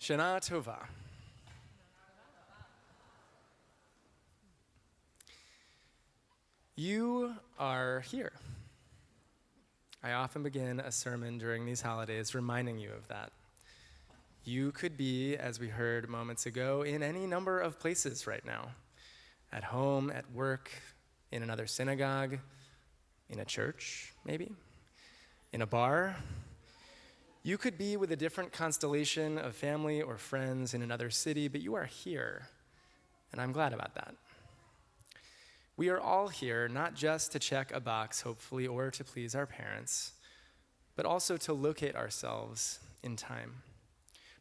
Shana Tova. You are here. I often begin a sermon during these holidays reminding you of that. You could be, as we heard moments ago, in any number of places right now. At home, at work, in another synagogue, in a church, maybe, in a bar. You could be with a different constellation of family or friends in another city, but you are here, and I'm glad about that. We are all here not just to check a box, hopefully, or to please our parents, but also to locate ourselves in time,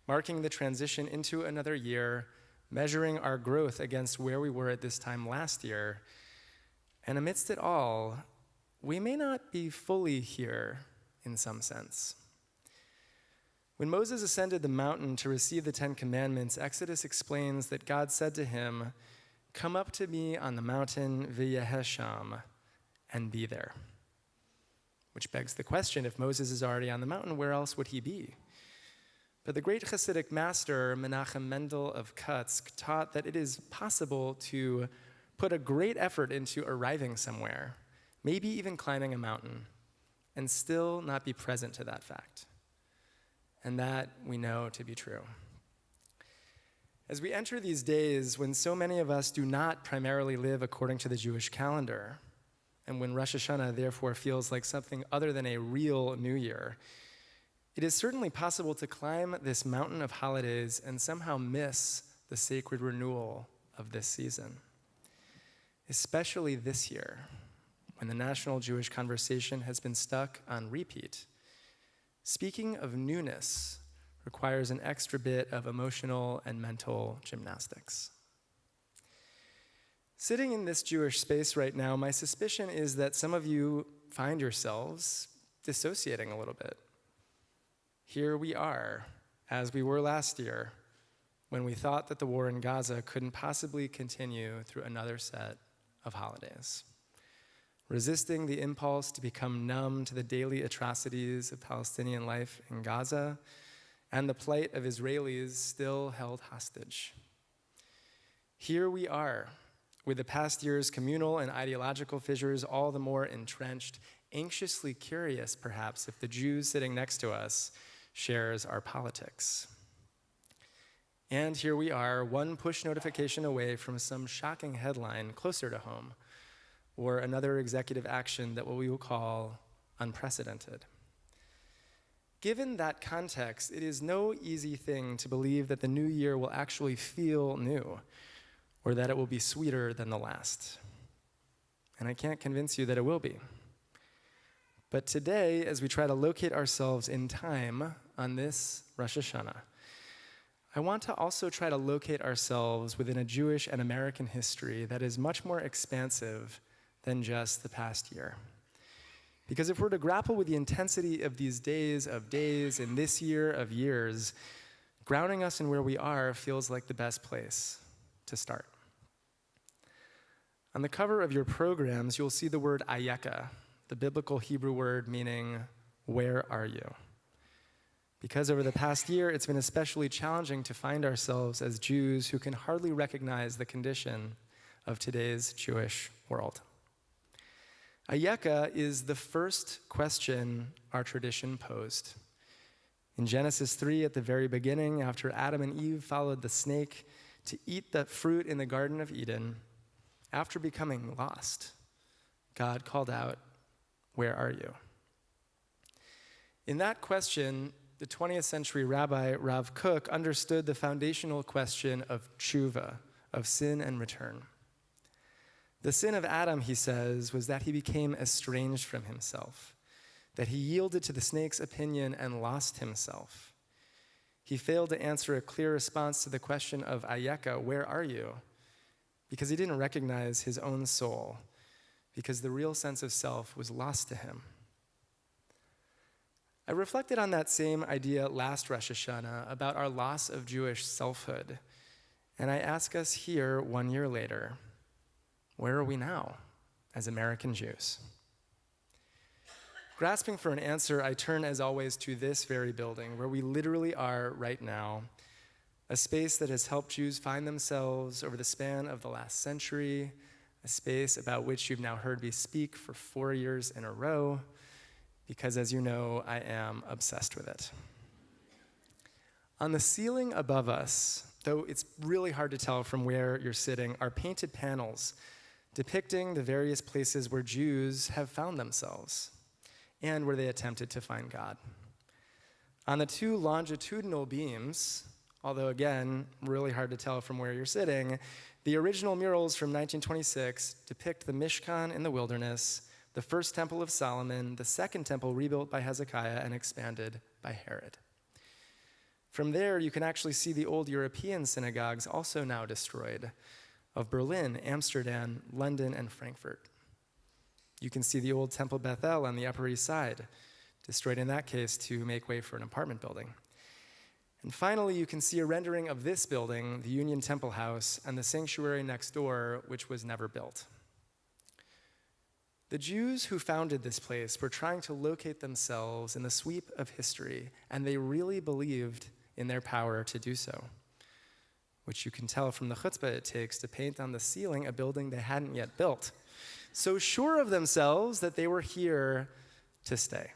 marking the transition into another year, measuring our growth against where we were at this time last year. And amidst it all, we may not be fully here in some sense. When Moses ascended the mountain to receive the Ten Commandments, Exodus explains that God said to him, "Come up to me on the mountain V'yehesham, and be there." Which begs the question, if Moses is already on the mountain, where else would he be? But the great Hasidic master, Menachem Mendel of Kutsk, taught that it is possible to put a great effort into arriving somewhere, maybe even climbing a mountain, and still not be present to that fact. And that we know to be true. As we enter these days when so many of us do not primarily live according to the Jewish calendar, and when Rosh Hashanah therefore feels like something other than a real New Year, it is certainly possible to climb this mountain of holidays and somehow miss the sacred renewal of this season. Especially this year, when the national Jewish conversation has been stuck on repeat. Speaking of newness requires an extra bit of emotional and mental gymnastics. Sitting in this Jewish space right now, my suspicion is that some of you find yourselves dissociating a little bit. Here we are, as we were last year, when we thought that the war in Gaza couldn't possibly continue through another set of holidays. Resisting the impulse to become numb to the daily atrocities of Palestinian life in Gaza and the plight of Israelis still held hostage. Here we are, with the past year's communal and ideological fissures all the more entrenched, anxiously curious, perhaps, if the Jew sitting next to us shares our politics. And here we are, one push notification away from some shocking headline closer to home, or another executive action that what we will call unprecedented. Given that context, it is no easy thing to believe that the new year will actually feel new, or that it will be sweeter than the last. And I can't convince you that it will be. But today, as we try to locate ourselves in time on this Rosh Hashanah, I want to also try to locate ourselves within a Jewish and American history that is much more expansive than just the past year. Because if we're to grapple with the intensity of these days and this year of years, grounding us in where we are feels like the best place to start. On the cover of your programs, you'll see the word ayeka, the biblical Hebrew word meaning, "Where are you?" Because over the past year, it's been especially challenging to find ourselves as Jews who can hardly recognize the condition of today's Jewish world. Ayeka is the first question our tradition posed. In Genesis 3, at the very beginning, after Adam and Eve followed the snake to eat the fruit in the Garden of Eden, after becoming lost, God called out, "Where are you?" In that question, the 20th century Rabbi Rav Kook understood the foundational question of tshuva, of sin and return. The sin of Adam, he says, was that he became estranged from himself, that he yielded to the snake's opinion and lost himself. He failed to answer a clear response to the question of ayeka, "Where are you?" because he didn't recognize his own soul, because the real sense of self was lost to him. I reflected on that same idea last Rosh Hashanah about our loss of Jewish selfhood, and I ask us here 1 year later, where are we now as American Jews? Grasping for an answer, I turn as always to this very building where we literally are right now, a space that has helped Jews find themselves over the span of the last century, a space about which you've now heard me speak for 4 years in a row, because as you know, I am obsessed with it. On the ceiling above us, though it's really hard to tell from where you're sitting, are painted panels depicting the various places where Jews have found themselves and where they attempted to find God. On the 2 longitudinal beams, although again, really hard to tell from where you're sitting, the original murals from 1926 depict the Mishkan in the wilderness, the first temple of Solomon, the second temple rebuilt by Hezekiah and expanded by Herod. From there, you can actually see the old European synagogues, also now destroyed, of Berlin, Amsterdam, London, and Frankfurt. You can see the old Temple Bethel on the Upper East Side, destroyed in that case to make way for an apartment building. And finally, you can see a rendering of this building, the Union Temple House, and the sanctuary next door, which was never built. The Jews who founded this place were trying to locate themselves in the sweep of history, and they really believed in their power to do so, which you can tell from the chutzpah it takes to paint on the ceiling a building they hadn't yet built, so sure of themselves that they were here to stay.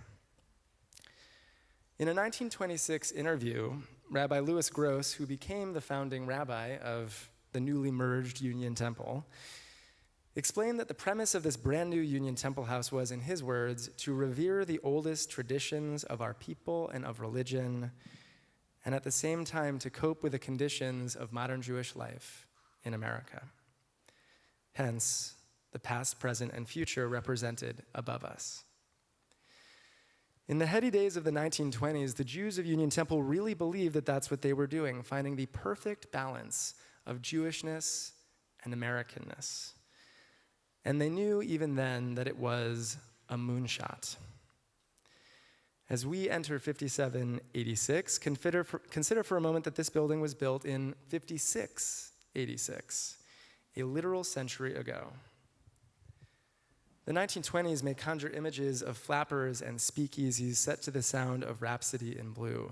In a 1926 interview, Rabbi Louis Gross, who became the founding rabbi of the newly merged Union Temple, explained that the premise of this brand new Union Temple House was, in his words, to revere the oldest traditions of our people and of religion, and at the same time to cope with the conditions of modern Jewish life in America. Hence, the past, present, and future represented above us. In the heady days of the 1920s, the Jews of Union Temple really believed that that's what they were doing, finding the perfect balance of Jewishness and Americanness. And they knew even then that it was a moonshot. As we enter 5786, consider for a moment that this building was built in 5686, a literal century ago. The 1920s may conjure images of flappers and speakeasies set to the sound of Rhapsody in Blue.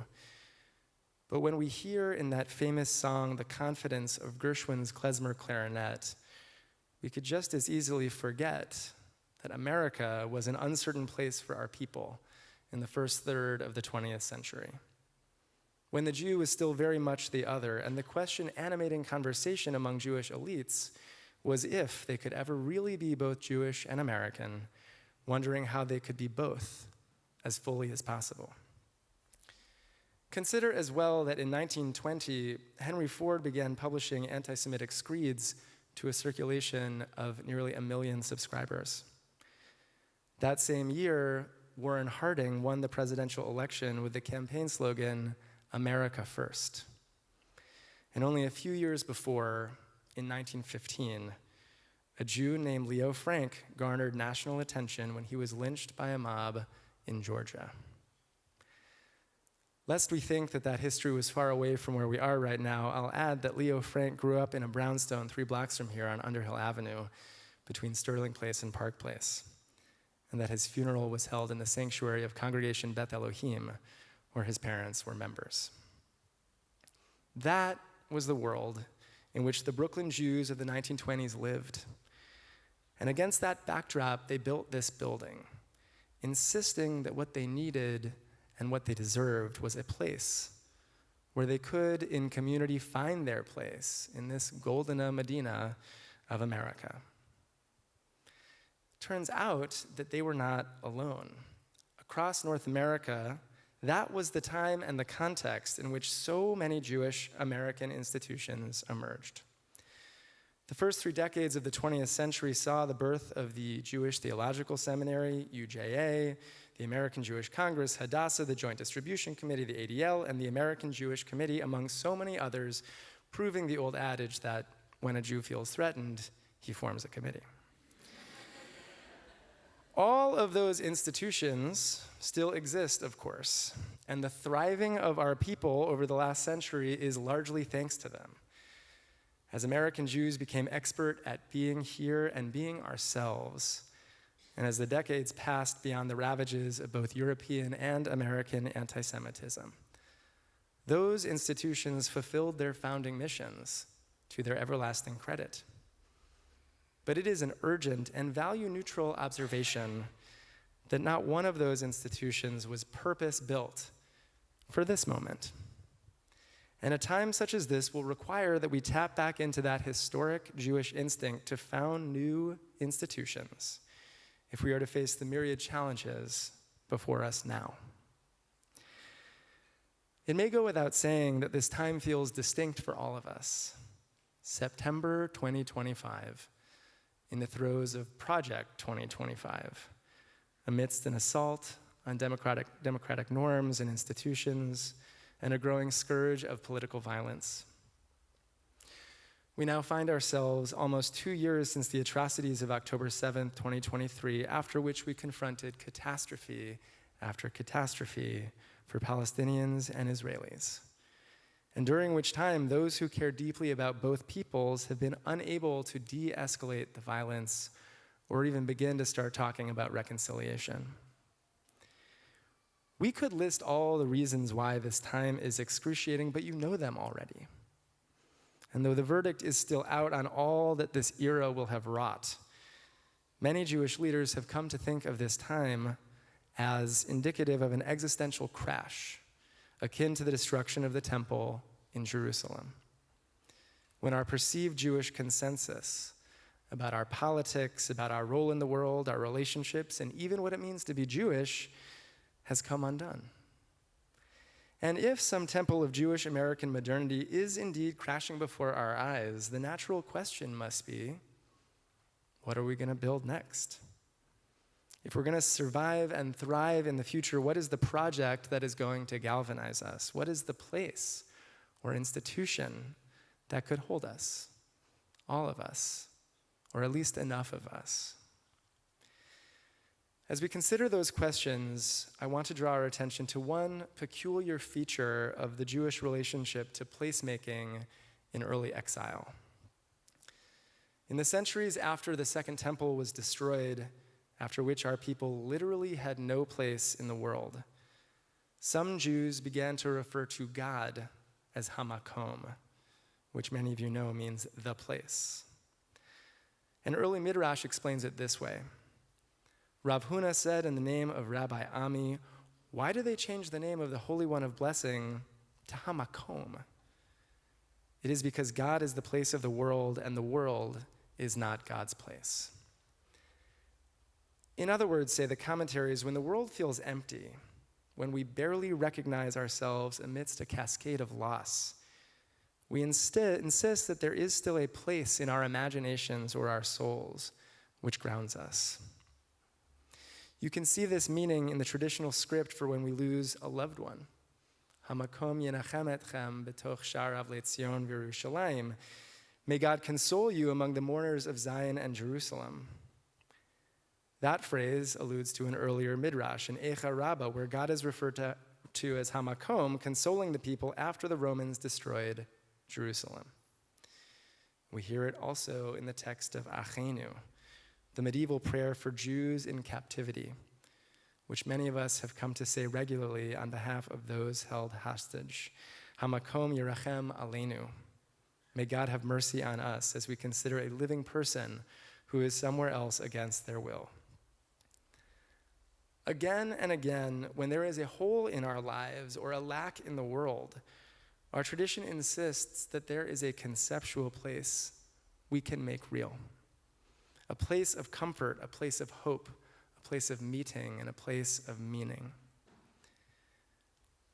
But when we hear in that famous song the confidence of Gershwin's klezmer clarinet, we could just as easily forget that America was an uncertain place for our people in the first third of the 20th century, when the Jew was still very much the other, and the question animating conversation among Jewish elites was if they could ever really be both Jewish and American, wondering how they could be both as fully as possible. Consider as well that in 1920, Henry Ford began publishing anti-Semitic screeds to a circulation of nearly 1 million subscribers. That same year, Warren Harding won the presidential election with the campaign slogan, "America First." And only a few years before, in 1915, a Jew named Leo Frank garnered national attention when he was lynched by a mob in Georgia. Lest we think that that history was far away from where we are right now, I'll add that Leo Frank grew up in a brownstone 3 blocks from here on Underhill Avenue between Sterling Place and Park Place, and that his funeral was held in the sanctuary of Congregation Beth Elohim, where his parents were members. That was the world in which the Brooklyn Jews of the 1920s lived. And against that backdrop, they built this building, insisting that what they needed and what they deserved was a place where they could, in community, find their place in this Goldena Medina of America. Turns out that they were not alone. Across North America, that was the time and the context in which so many Jewish American institutions emerged. The first 3 decades of the 20th century saw the birth of the Jewish Theological Seminary, UJA, the American Jewish Congress, Hadassah, the Joint Distribution Committee, the ADL, and the American Jewish Committee, among so many others, proving the old adage that when a Jew feels threatened, he forms a committee. All of those institutions still exist, of course, and the thriving of our people over the last century is largely thanks to them. As American Jews became expert at being here and being ourselves, and as the decades passed beyond the ravages of both European and American anti-Semitism, Those institutions fulfilled their founding missions to their everlasting credit. But it is an urgent and value-neutral observation that not one of those institutions was purpose-built for this moment. And a time such as this will require that we tap back into that historic Jewish instinct to found new institutions if we are to face the myriad challenges before us now. It may go without saying that this time feels distinct for all of us. September 2025, in the throes of Project 2025, amidst an assault on democratic norms and institutions and a growing scourge of political violence. We now find ourselves almost 2 years since the atrocities of October 7th, 2023, after which we confronted catastrophe after catastrophe for Palestinians and Israelis, and during which time those who care deeply about both peoples have been unable to de-escalate the violence or even begin to start talking about reconciliation. We could list all the reasons why this time is excruciating, but you know them already. And though the verdict is still out on all that this era will have wrought, many Jewish leaders have come to think of this time as indicative of an existential crash, akin to the destruction of the temple in Jerusalem, when our perceived Jewish consensus about our politics, about our role in the world, our relationships, and even what it means to be Jewish has come undone. And if some temple of Jewish American modernity is indeed crashing before our eyes, the natural question must be, what are we going to build next? If we're going to survive and thrive in the future, what is the project that is going to galvanize us? What is the place or institution that could hold us, all of us, or at least enough of us? As we consider those questions, I want to draw our attention to one peculiar feature of the Jewish relationship to placemaking in early exile. In the centuries after the Second Temple was destroyed, after which our people literally had no place in the world, some Jews began to refer to God as Hamakom, which many of you know means the place. An early Midrash explains it this way. Rav Huna said in the name of Rabbi Ami, why do they change the name of the Holy One of Blessing to Hamakom? It is because God is the place of the world, and the world is not God's place. In other words, say the commentaries, when the world feels empty, when we barely recognize ourselves amidst a cascade of loss, we instead insist that there is still a place in our imaginations or our souls which grounds us. You can see this meaning in the traditional script for when we lose a loved one. Hamakom yenachem etchem betoch sharav le'tzion v'Yerushalayim. May God console you among the mourners of Zion and Jerusalem. That phrase alludes to an earlier midrash in Eicha Rabbah, where God is referred to as Hamakom, consoling the people after the Romans destroyed Jerusalem. We hear it also in the text of Achenu, the medieval prayer for Jews in captivity, which many of us have come to say regularly on behalf of those held hostage. Hamakom Yerachem Aleinu. May God have mercy on us as we consider a living person who is somewhere else against their will. Again and again, when there is a hole in our lives or a lack in the world, our tradition insists that there is a conceptual place we can make real. A place of comfort, a place of hope, a place of meeting, and a place of meaning.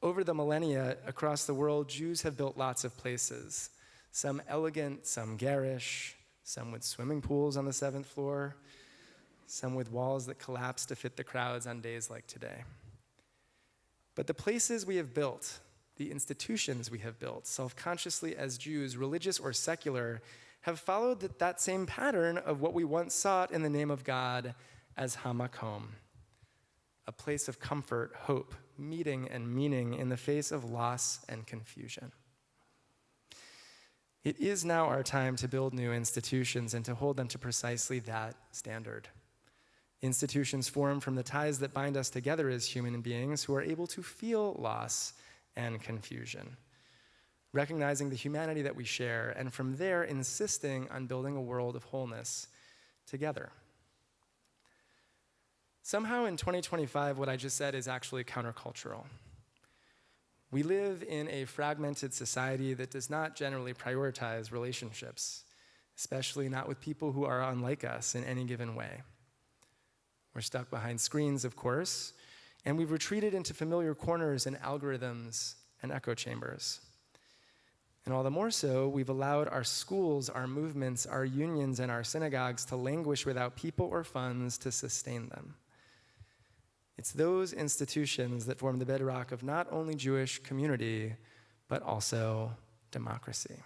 Over the millennia, across the world, Jews have built lots of places, some elegant, some garish, some with swimming pools on the 7th floor, some with walls that collapse to fit the crowds on days like today. But the places we have built, the institutions we have built, self-consciously as Jews, religious or secular, have followed that same pattern of what we once sought in the name of God as Hamakom, a place of comfort, hope, meeting, and meaning in the face of loss and confusion. It is now our time to build new institutions and to hold them to precisely that standard. Institutions formed from the ties that bind us together as human beings who are able to feel loss and confusion, recognizing the humanity that we share, and from there insisting on building a world of wholeness together. Somehow in 2025, what I just said is actually countercultural. We live in a fragmented society that does not generally prioritize relationships, especially not with people who are unlike us in any given way. We're stuck behind screens, of course, and we've retreated into familiar corners and algorithms and echo chambers. And all the more so, we've allowed our schools, our movements, our unions, and our synagogues to languish without people or funds to sustain them. It's those institutions that form the bedrock of not only Jewish community, but also democracy.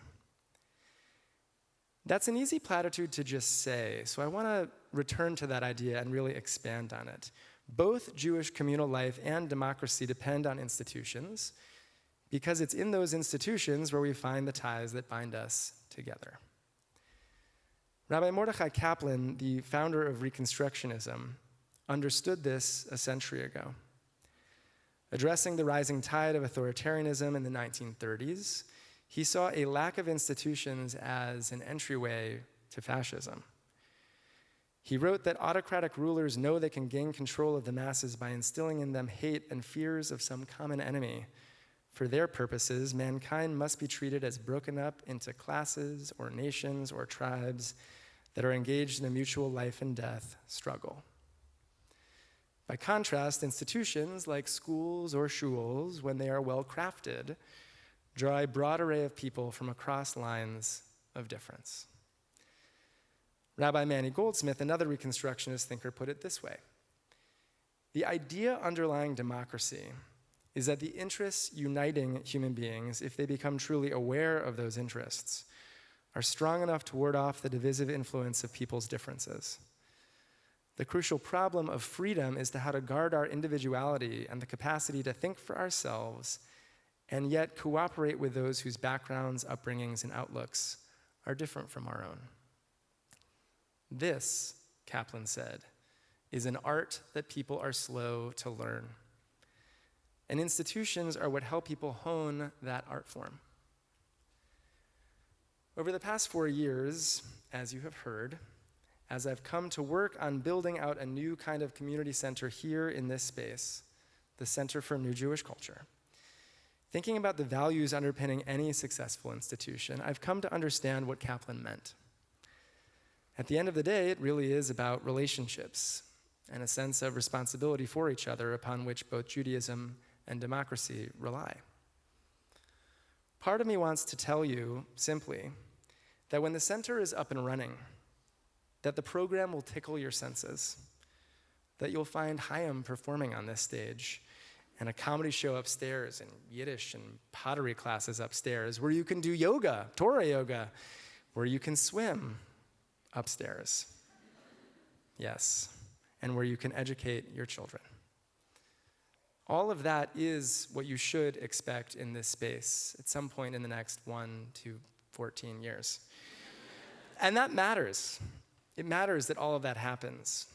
That's an easy platitude to just say, so I want to return to that idea and really expand on it. Both Jewish communal life and democracy depend on institutions, because it's in those institutions where we find the ties that bind us together. Rabbi Mordechai Kaplan, the founder of Reconstructionism, understood this a century ago. Addressing the rising tide of authoritarianism in the 1930s, he saw a lack of institutions as an entryway to fascism. He wrote that autocratic rulers know they can gain control of the masses by instilling in them hate and fears of some common enemy. For their purposes, mankind must be treated as broken up into classes or nations or tribes that are engaged in a mutual life and death struggle. By contrast, institutions like schools or shuls, when they are well crafted, draw a broad array of people from across lines of difference. Rabbi Manny Goldsmith, another Reconstructionist thinker, put it this way: the idea underlying democracy is that the interests uniting human beings, if they become truly aware of those interests, are strong enough to ward off the divisive influence of people's differences. The crucial problem of freedom is to how to guard our individuality and the capacity to think for ourselves and yet cooperate with those whose backgrounds, upbringings, and outlooks are different from our own. This, Kaplan said, is an art that people are slow to learn. And institutions are what help people hone that art form. Over the past 4 years, as you have heard, as I've come to work on building out a new kind of community center here in this space, the Center for New Jewish Culture, thinking about the values underpinning any successful institution, I've come to understand what Kaplan meant. At the end of the day, it really is about relationships and a sense of responsibility for each other upon which both Judaism and democracy rely. Part of me wants to tell you simply that when the center is up and running, that the program will tickle your senses, that you'll find Chaim performing on this stage, and a comedy show upstairs, and Yiddish and pottery classes upstairs, where you can do yoga, Torah yoga, where you can swim upstairs. Yes, and where you can educate your children. All of that is what you should expect in this space at some point in the next 1 to 14 years. And that matters. It matters that all of that happens.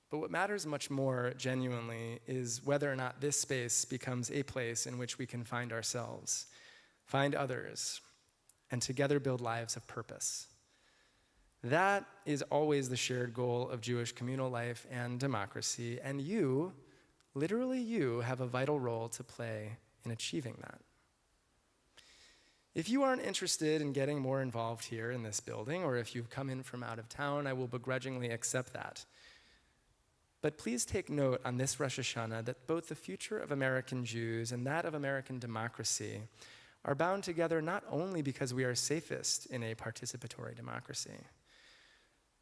But what matters much more genuinely is whether or not this space becomes a place in which we can find ourselves, find others, and together build lives of purpose. That is always the shared goal of Jewish communal life and democracy, and you, literally you, have a vital role to play in achieving that. If you aren't interested in getting more involved here in this building, or if you've come in from out of town, I will begrudgingly accept that. But please take note on this Rosh Hashanah that both the future of American Jews and that of American democracy are bound together not only because we are safest in a participatory democracy,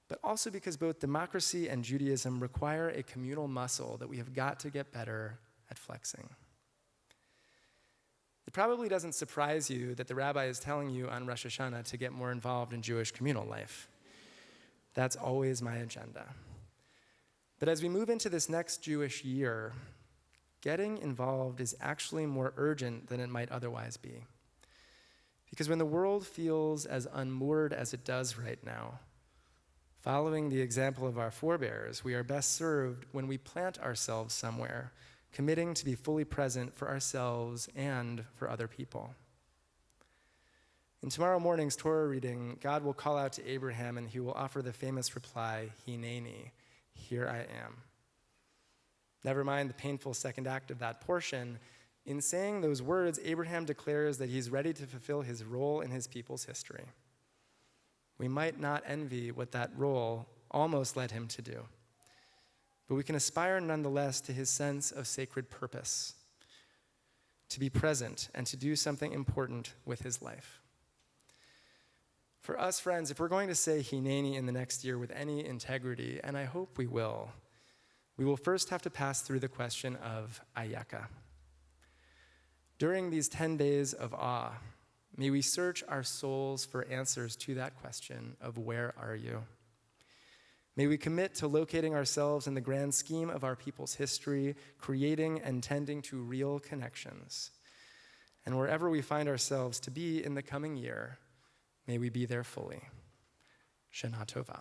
but also because both democracy and Judaism require a communal muscle that we have got to get better at flexing. It probably doesn't surprise you that the rabbi is telling you on Rosh Hashanah to get more involved in Jewish communal life. That's always my agenda. But as we move into this next Jewish year, getting involved is actually more urgent than it might otherwise be. Because when the world feels as unmoored as it does right now, following the example of our forebears, we are best served when we plant ourselves somewhere committing to be fully present for ourselves and for other people. In tomorrow morning's Torah reading, God will call out to Abraham and he will offer the famous reply, Hineni, here I am. Never mind the painful second act of that portion. In saying those words, Abraham declares that he's ready to fulfill his role in his people's history. We might not envy what that role almost led him to do, but we can aspire nonetheless to his sense of sacred purpose, to be present and to do something important with his life. For us, friends, if we're going to say Hineni in the next year with any integrity, and I hope we will first have to pass through the question of Ayaka. During these 10 days of awe, may we search our souls for answers to that question of where are you? May we commit to locating ourselves in the grand scheme of our people's history, creating and tending to real connections. And wherever we find ourselves to be in the coming year, may we be there fully. Shana Tova.